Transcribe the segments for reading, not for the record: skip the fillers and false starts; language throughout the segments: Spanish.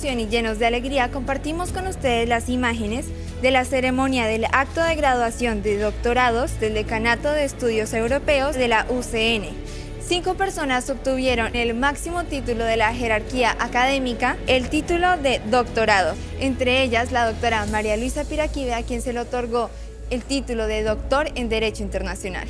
emoción y llenos de alegría compartimos con ustedes las imágenes de la ceremonia del acto de graduación de doctorados del Decanato de Estudios Europeos de la UCN. 5 personas obtuvieron el máximo título de la jerarquía académica, el título de doctorado. Entre ellas, la doctora María Luisa Piraquive, a quien se le otorgó el título de doctor en Derecho Internacional.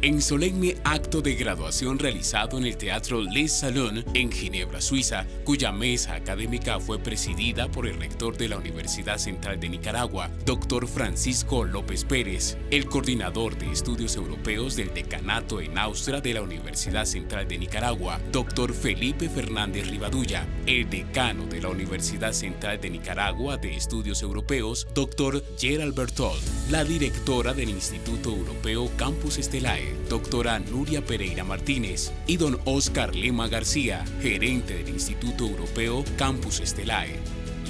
En solemne acto de graduación realizado en el Teatro Les Salons en Ginebra, Suiza, cuya mesa académica fue presidida por el rector de la Universidad Central de Nicaragua, Dr. Francisco López Pérez, el coordinador de estudios europeos del Decanato en Austria de la Universidad Central de Nicaragua, Dr. Felipe Fernández Rivadulla, el decano de la Universidad Central de Nicaragua de Estudios Europeos, Dr. Gerald Berthold, la directora del Instituto Europeo Campus Estelae, doctora Nuria Pereira Martínez, y don Oscar Lema García, gerente del Instituto Europeo Campus Estelae.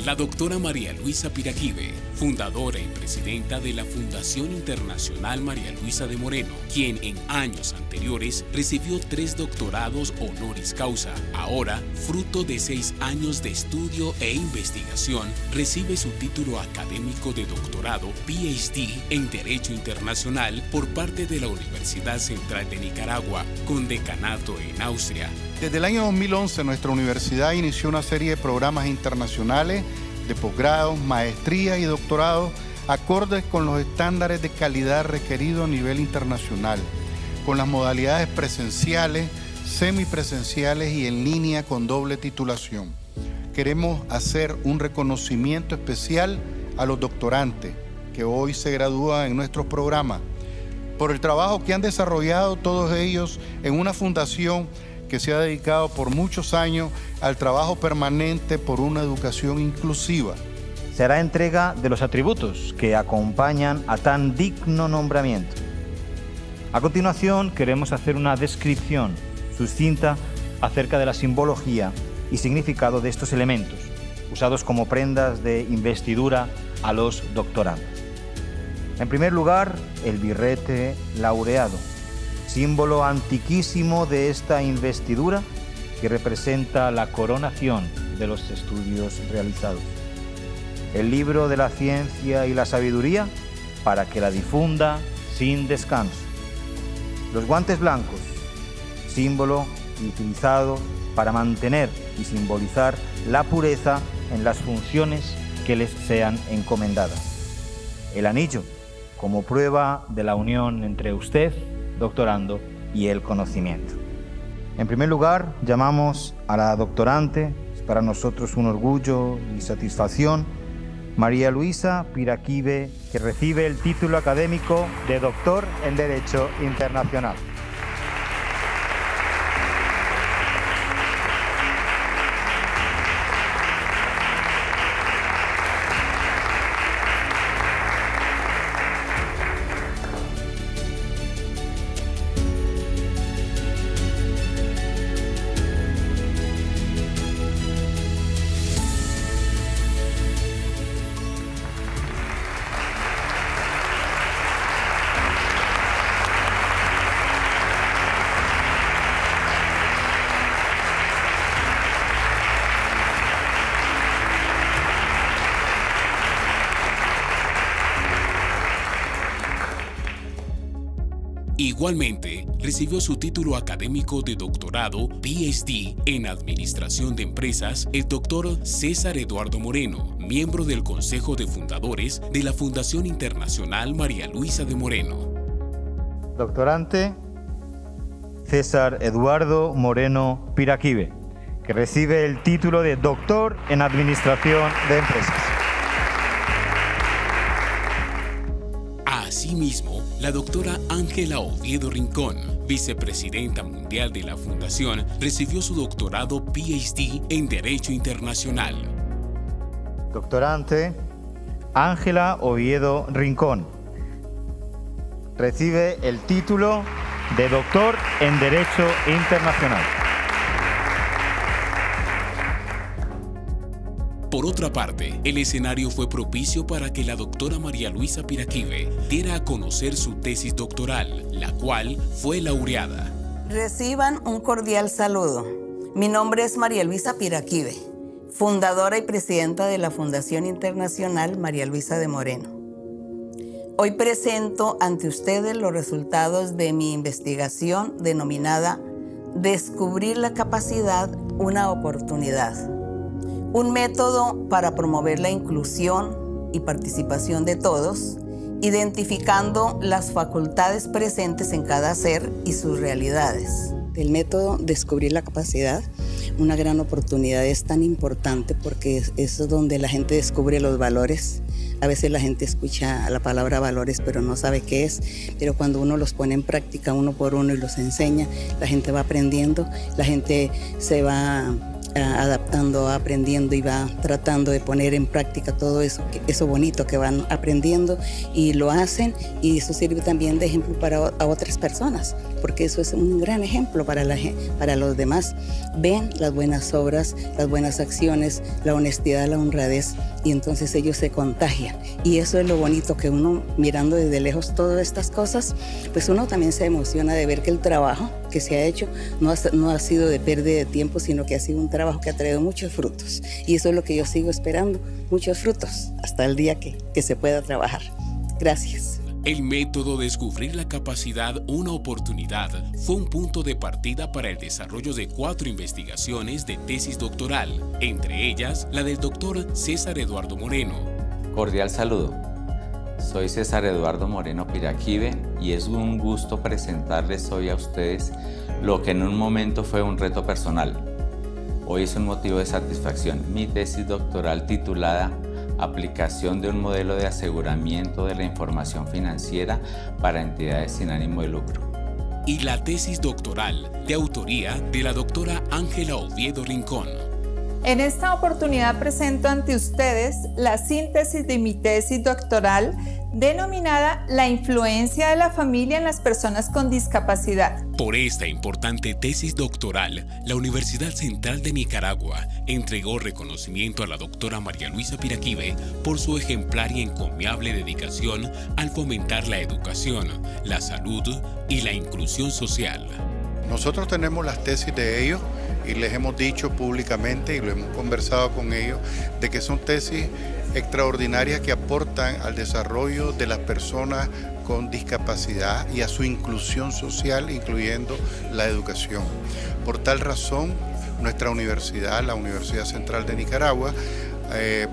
La doctora María Luisa Piraquive, fundadora y presidenta de la Fundación Internacional María Luisa de Moreno, quien en años anteriores recibió 3 doctorados honoris causa. Ahora, fruto de 6 años de estudio e investigación, recibe su título académico de doctorado PhD en Derecho Internacional por parte de la Universidad Central de Nicaragua, con decanato en Austria. Desde el año 2011, nuestra universidad inició una serie de programas internacionales de posgrado, maestría y doctorado acordes con los estándares de calidad requeridos a nivel internacional, con las modalidades presenciales, semipresenciales y en línea con doble titulación. Queremos hacer un reconocimiento especial a los doctorantes que hoy se gradúan en nuestros programas por el trabajo que han desarrollado todos ellos en una fundación que se ha dedicado por muchos años al trabajo permanente por una educación inclusiva. Será entrega de los atributos que acompañan a tan digno nombramiento. A continuación, queremos hacer una descripción sucinta acerca de la simbología y significado de estos elementos, usados como prendas de investidura a los doctorandos. En primer lugar, el birrete laureado, símbolo antiquísimo de esta investidura que representa la coronación de los estudios realizados. El libro de la ciencia y la sabiduría para que la difunda sin descanso. Los guantes blancos, símbolo utilizado para mantener y simbolizar la pureza en las funciones que les sean encomendadas. El anillo, como prueba de la unión entre usted, doctorando, y el conocimiento. En primer lugar, llamamos a la doctorante, es para nosotros un orgullo y satisfacción, María Luisa Piraquive, que recibe el título académico de doctor en Derecho Internacional. Igualmente, recibió su título académico de doctorado PhD en Administración de Empresas el doctor César Eduardo Moreno, miembro del Consejo de Fundadores de la Fundación Internacional María Luisa de Moreno. Doctorante César Eduardo Moreno Piraquive, que recibe el título de doctor en Administración de Empresas. Asimismo, la doctora Ángela Oviedo Rincón, vicepresidenta mundial de la Fundación, recibió su doctorado PhD en Derecho Internacional. Doctorante Ángela Oviedo Rincón, recibe el título de doctor en Derecho Internacional. Por otra parte, el escenario fue propicio para que la doctora María Luisa Piraquive diera a conocer su tesis doctoral, la cual fue laureada. Reciban un cordial saludo. Mi nombre es María Luisa Piraquive. fundadora y presidenta de la Fundación Internacional María Luisa de Moreno. Hoy presento ante ustedes los resultados de mi investigación denominada Descubrir la capacidad, una oportunidad. Un método para promover la inclusión y participación de todos, identificando las facultades presentes en cada ser y sus realidades. El método Descubrir la capacidad, una gran oportunidad, es tan importante porque es donde la gente descubre los valores. A veces la gente escucha la palabra valores, pero no sabe qué es. Pero cuando uno los pone en práctica uno por uno y los enseña, la gente va aprendiendo, la gente se va adaptando, aprendiendo y va tratando de poner en práctica todo eso bonito que van aprendiendo y lo hacen, y eso sirve también de ejemplo para otras personas, porque eso es un gran ejemplo para los demás. Ven las buenas obras, las buenas acciones, la honestidad, la honradez, y entonces ellos se contagian. Y eso es lo bonito, que uno mirando desde lejos todas estas cosas, pues uno también se emociona de ver que el trabajo que se ha hecho no ha sido de pérdida de tiempo, sino que ha sido un trabajo que ha traído muchos frutos. Y eso es lo que yo sigo esperando, muchos frutos, hasta el día que se pueda trabajar. Gracias. El método Descubrir la capacidad, una oportunidad, fue un punto de partida para el desarrollo de 4 investigaciones de tesis doctoral, entre ellas la del doctor César Eduardo Moreno. Cordial saludo. Soy César Eduardo Moreno Piraquive y es un gusto presentarles hoy a ustedes lo que en un momento fue un reto personal. Hoy es un motivo de satisfacción. Mi tesis doctoral titulada Aplicación de un modelo de aseguramiento de la información financiera para entidades sin ánimo de lucro. Y la tesis doctoral de autoría de la doctora Ángela Oviedo Rincón. En esta oportunidad presento ante ustedes la síntesis de mi tesis doctoral denominada La influencia de la familia en las personas con discapacidad. Por esta importante tesis doctoral, la Universidad Central de Nicaragua entregó reconocimiento a la doctora María Luisa Piraquive por su ejemplar y encomiable dedicación al fomentar la educación, la salud y la inclusión social. Nosotros tenemos las tesis de ellos y les hemos dicho públicamente y lo hemos conversado con ellos de que son tesis extraordinarias que aportan al desarrollo de las personas con discapacidad y a su inclusión social, incluyendo la educación. Por tal razón, nuestra universidad, la Universidad Central de Nicaragua,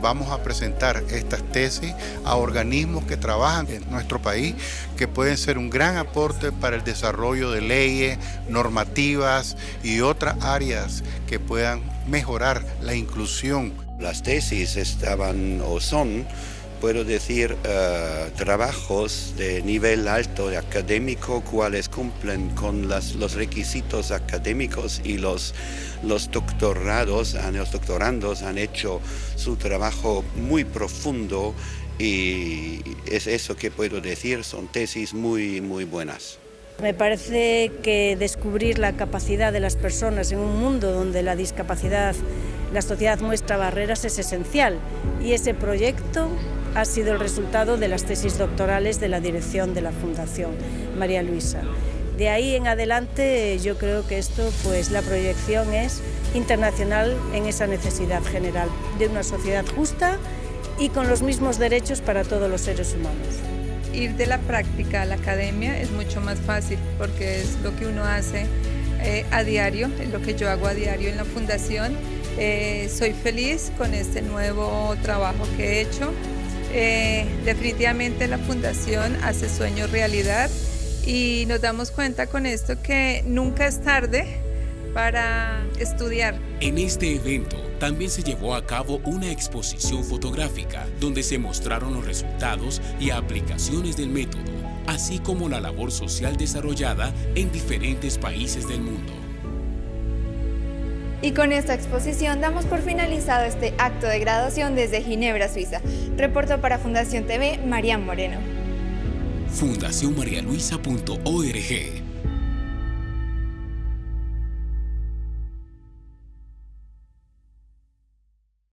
vamos a presentar estas tesis a organismos que trabajan en nuestro país, que pueden ser un gran aporte para el desarrollo de leyes, normativas y otras áreas que puedan mejorar la inclusión. Las tesis estaban o son, puedo decir, trabajos de nivel alto de académico, cuales cumplen con los requisitos académicos, y los doctorandos han hecho su trabajo muy profundo, y es eso que puedo decir, son tesis muy buenas. Me parece que descubrir la capacidad de las personas en un mundo donde la discapacidad, la sociedad muestra barreras, es esencial, y ese proyecto ha sido el resultado de las tesis doctorales de la dirección de la Fundación María Luisa. De ahí en adelante yo creo que esto, pues la proyección es internacional en esa necesidad general de una sociedad justa y con los mismos derechos para todos los seres humanos. Ir de la práctica a la academia es mucho más fácil porque es lo que uno hace a diario, es lo que yo hago a diario en la Fundación. Soy feliz con este nuevo trabajo que he hecho. Definitivamente la Fundación hace sueños realidad y nos damos cuenta con esto que nunca es tarde para estudiar. En este evento también se llevó a cabo una exposición fotográfica donde se mostraron los resultados y aplicaciones del método, así como la labor social desarrollada en diferentes países del mundo. Y con esta exposición damos por finalizado este acto de graduación desde Ginebra, Suiza. Reportó para Fundación TV, Marian Moreno. fundacionmarialuisa.org